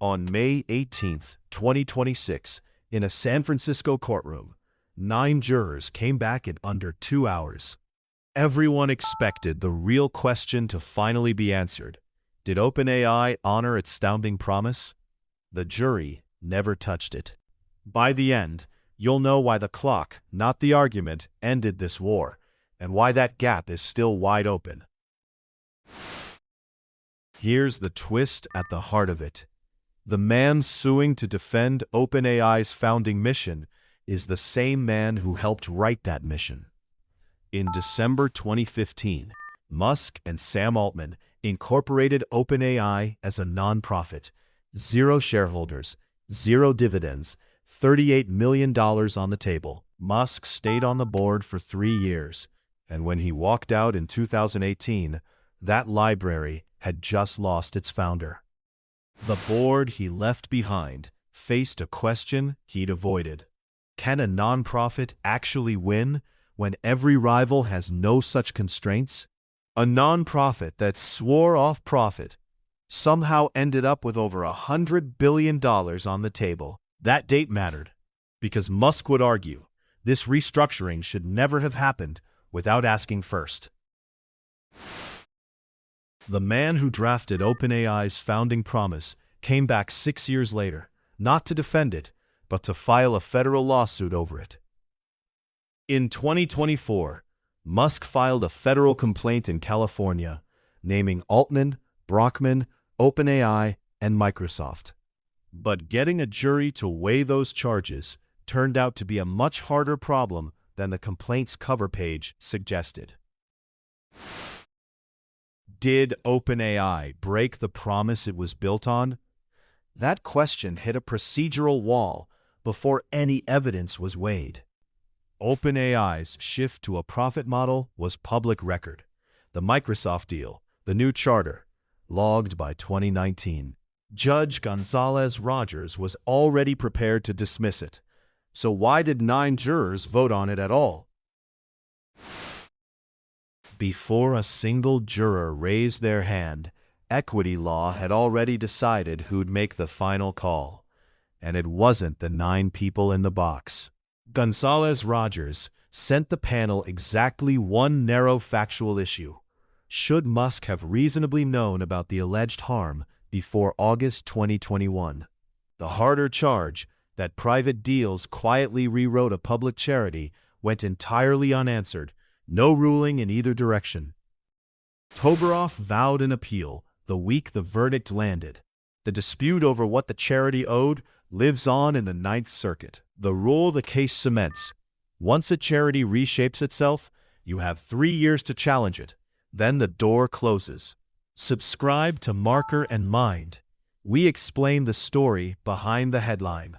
On May 18, 2026, in a San Francisco courtroom, 9 jurors came back in under 2 hours. Everyone expected the real question to finally be answered. Did OpenAI honor its astounding promise? The jury never touched it. By the end, you'll know why the clock, not the argument, ended this war, and why that gap is still wide open. Here's the twist at the heart of it. The man suing to defend OpenAI's founding mission is the same man who helped write that mission. In December 2015, Musk and Sam Altman incorporated OpenAI as a nonprofit. 0 shareholders, 0 dividends, $38 million on the table. Musk stayed on the board for 3 years, and when he walked out in 2018, that library had just lost its founder. The board he left behind faced a question he'd avoided. Can a nonprofit actually win when every rival has no such constraints? A nonprofit that swore off profit somehow ended up with over $100 billion on the table. That date mattered, because Musk would argue this restructuring should never have happened without asking first. The man who drafted OpenAI's founding promise came back 6 years later, not to defend it, but to file a federal lawsuit over it. In 2024, Musk filed a federal complaint in California, naming Altman, Brockman, OpenAI, and Microsoft. But getting a jury to weigh those charges turned out to be a much harder problem than the complaint's cover page suggested. Did OpenAI break the promise it was built on? That question hit a procedural wall before any evidence was weighed. OpenAI's shift to a profit model was public record. The Microsoft deal, the new charter, logged by 2019. Judge Gonzalez Rogers was already prepared to dismiss it. So why did 9 jurors vote on it at all? Before a single juror raised their hand, equity law had already decided who'd make the final call. And it wasn't the 9 people in the box. Gonzalez Rogers sent the panel exactly one narrow factual issue. Should Musk have reasonably known about the alleged harm before August 2021? The harder charge, that private deals quietly rewrote a public charity, went entirely unanswered. No ruling in either direction. Toberoff vowed an appeal the week the verdict landed. The dispute over what the charity owed lives on in the Ninth Circuit. The rule the case cements: once a charity reshapes itself, you have 3 years to challenge it. Then the door closes. Subscribe to Marker and Mind. We explain the story behind the headline.